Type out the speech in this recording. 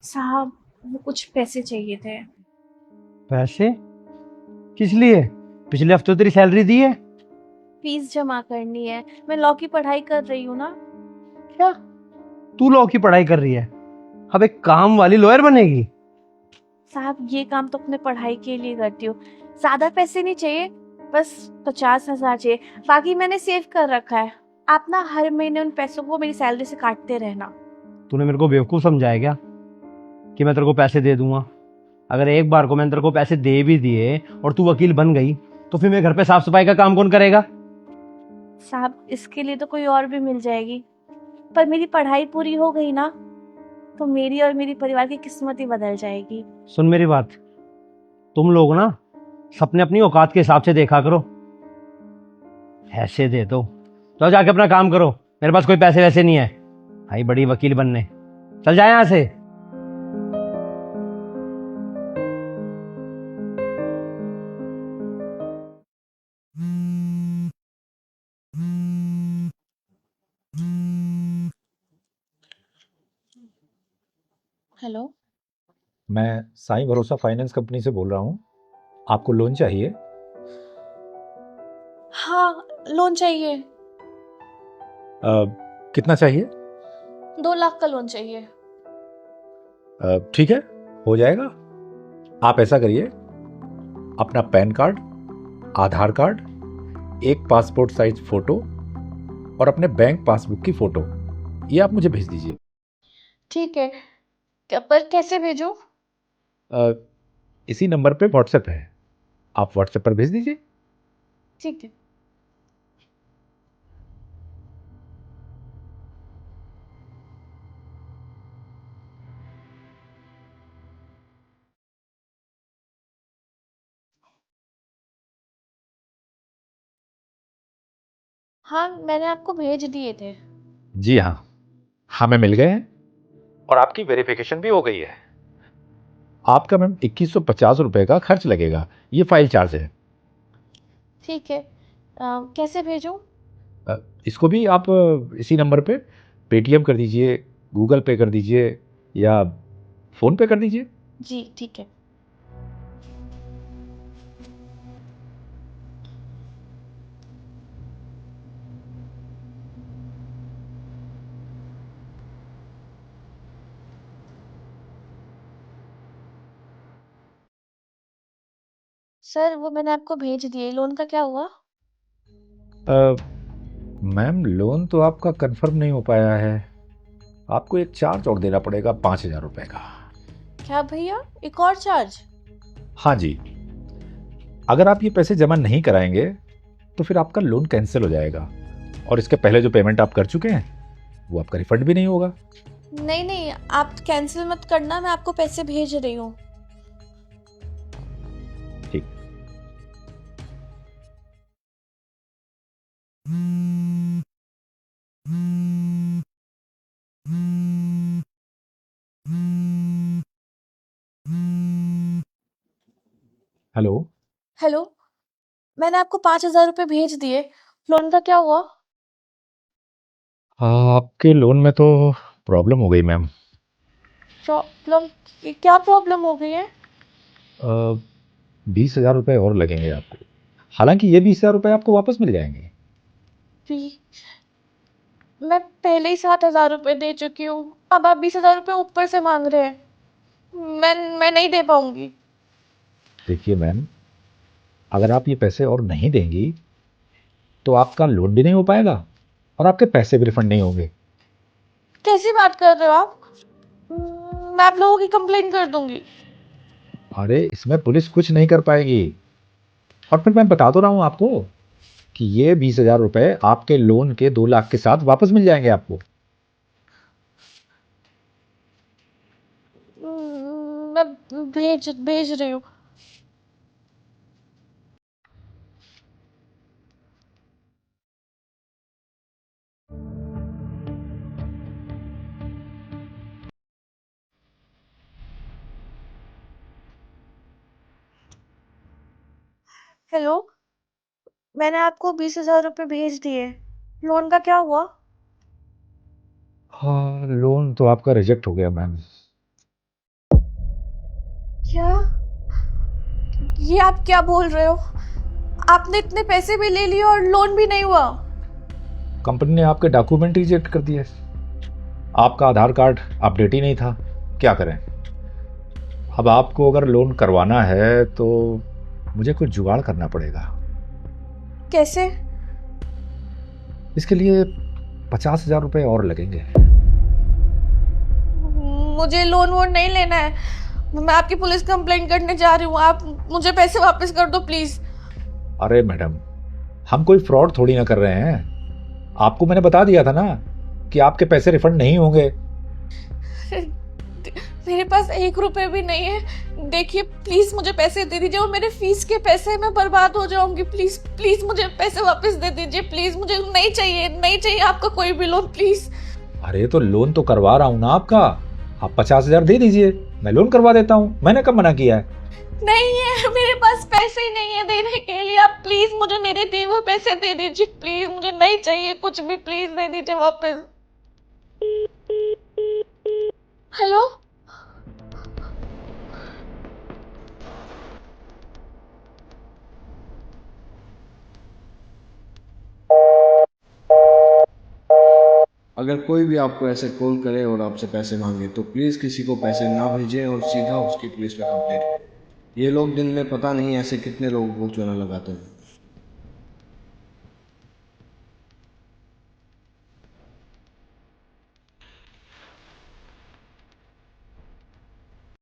साहब, वो कुछ पैसे चाहिए थे। पैसे? किस लिए? पिछले हफ्ते तो तेरी सैलरी दी है। फीस जमा करनी है। मैं लॉ की पढ़ाई कर रही हूँ ना। क्या? तू लॉ की पढ़ाई कर रही है? अब एक काम वाली लॉयर बनेगी? साहब, ये काम तो अपने पढ़ाई के लिए करती हूँ। ज्यादा पैसे नहीं चाहिए, बस 50,000 चाहिए। बाकी मैंने सेव कर रखा है। आप ना हर महीने उन पैसों को मेरी सैलरी से काटते रहना। तूने मेरे को बेवकूफ समझाया क्या कि मैं तेरे को पैसे दे दूंगा? अगर एक बार को मैंने तेरे को पैसे दे भी दिए और तू वकील बन गई तो फिर मेरे घर पे साफ सफाई का काम कौन करेगा? साहब, इसके लिए तो कोई और भी मिल जाएगी। पर मेरी पढ़ाई पूरी हो गई ना, तो मेरी और मेरी परिवार की किस्मत ही बदल जाएगी। सुन मेरी बात, तुम लोग ना सपने अपनी औकात के हिसाब से देखा करो। ऐसे दे दो तो जाके अपना काम करो। मेरे पास कोई पैसे वैसे नहीं है भाई बड़ी वकील बनने। चल जाए यहां से। हेलो। मैं साईं भरोसा फाइनेंस कंपनी से बोल रहा हूँ। आपको लोन चाहिए? हाँ, लोन चाहिए। कितना चाहिए? 2 लाख का लोन चाहिए। ठीक है, हो जाएगा। आप ऐसा करिए, अपना पैन कार्ड, आधार कार्ड, एक पासपोर्ट साइज फोटो और अपने बैंक पासबुक की फोटो, ये आप मुझे भेज दीजिए। ठीक है। पर कैसे भेजूं? अ, इसी नंबर पे व्हाट्सएप है, आप व्हाट्सएप पर भेज दीजिए। ठीक है। हाँ, मैंने आपको भेज दिए थे। जी हाँ, हमें मिल गए हैं और आपकी वेरिफिकेशन भी हो गई है। आपका मैम 2150 रुपये का खर्च लगेगा, ये फाइल चार्ज है। ठीक है। कैसे भेजूं? इसको भी आप इसी नंबर पे पेटीएम कर दीजिए, गूगल पे कर दीजिए या फ़ोन पे कर दीजिए। जी, ठीक है। सर, वो मैंने आपको भेज दिए। लोन का क्या हुआ? अ, मैम लोन तो आपका कंफर्म नहीं हो पाया है, आपको एक चार्ज और देना पड़ेगा 5,000 रुपये का। क्या भैया, एक और चार्ज? हाँ जी, अगर आप ये पैसे जमा नहीं कराएंगे तो फिर आपका लोन कैंसिल हो जाएगा और इसके पहले जो पेमेंट आप कर चुके हैं वो आपका रिफंड भी नहीं होगा। नहीं नहीं, आप कैंसिल मत करना, मैं आपको पैसे भेज रही हूँ। ठीक। हेलो। हेलो। मैंने आपको 5,000 रुपये भेज दिए। लोन का क्या हुआ? हाँ, आपके लोन में तो प्रॉब्लम हो गई मैम। प्रॉब्लम? क्या प्रॉब्लम हो गई है? 20,000 रुपये और लगेंगे आपको, हालांकि ये 20,000 रुपये आपको वापस मिल जाएंगे। जी, मैं पहले ही 7,000 रुपये दे चुकी हूँ। अब आप 20,000 रुपये ऊपर से मांग रहे हैं। मैं नहीं दे पाऊंगी। देखिए मैम, अगर आप ये पैसे और नहीं देंगी तो आपका लोन भी नहीं हो पाएगा और आपके पैसे भी रिफंड नहीं होंगे। कैसी बात कर रहे हो आप? मैं आप लोगों की कंप्लेन कर दूंगी। अरे इसमें पुलिस कुछ नहीं कर पाएगी, और फिर मैं बता तो रहा हूँ आपको कि ये 20,000 रुपये आपके लोन के 2 लाख के साथ वापस मिल जाएंगे आपको। मैं भेज भेज रही हूँ। हेलो। मैंने आपको 20,000 रुपये भेज दिए। लोन का क्या हुआ? हाँ, लोन तो आपका रिजेक्ट हो गया मैम। ये आप क्या बोल रहे हो? आपने इतने पैसे भी ले लिए और लोन भी नहीं हुआ। कंपनी ने आपके डॉक्यूमेंट रिजेक्ट कर दिए। आपका आधार कार्ड अपडेट ही नहीं था। क्या करें? अब आपको अगर लोन करवाना है तो मुझे कुछ जुगाड़ करना पड़ेगा। कैसे? इसके लिए 50,000 रुपये और लगेंगे। मुझे लोन वोन नहीं लेना है। मैं आपकी पुलिस कंप्लेंट करने जा रही हूँ। आप मुझे पैसे वापस कर दो प्लीज। अरे मैडम, हम कोई फ्रॉड थोड़ी ना कर रहे हैं। आपको मैंने बता दिया था ना कि आपके पैसे रिफंड नहीं होंगे। मेरे पास 1 रुपए भी नहीं है। देखिए प्लीज मुझे पैसे दे दीजिए, और मेरे फीस के पैसे मैं बर्बाद हो जाऊंगी। प्लीज प्लीज मुझे पैसे वापस दे दीजिए प्लीज। मुझे नहीं चाहिए, नहीं चाहिए आपका कोई भी लोन प्लीज। अरे तो लोन तो करवा रहा हूँ ना आपका। आप 50,000 दे दीजिए, मैं लोन करवा देता हूँ। मैंने कब मना किया है? नहीं है, मेरे पास पैसे ही नहीं है देने के लिए। आप प्लीज मुझे मेरे दिए हुए पैसे दे दीजिए प्लीज। मुझे नहीं चाहिए कुछ भी, प्लीज दे दीजिए वापस। हेलो, अगर कोई भी आपको ऐसे कॉल करे और आपसे पैसे मांगे तो प्लीज़ किसी को पैसे ना भेजें और सीधा उसकी पुलिस पे कंप्लेंट करें। ये लोग दिन में पता नहीं ऐसे कितने लोगों को चूना लगाते हैं।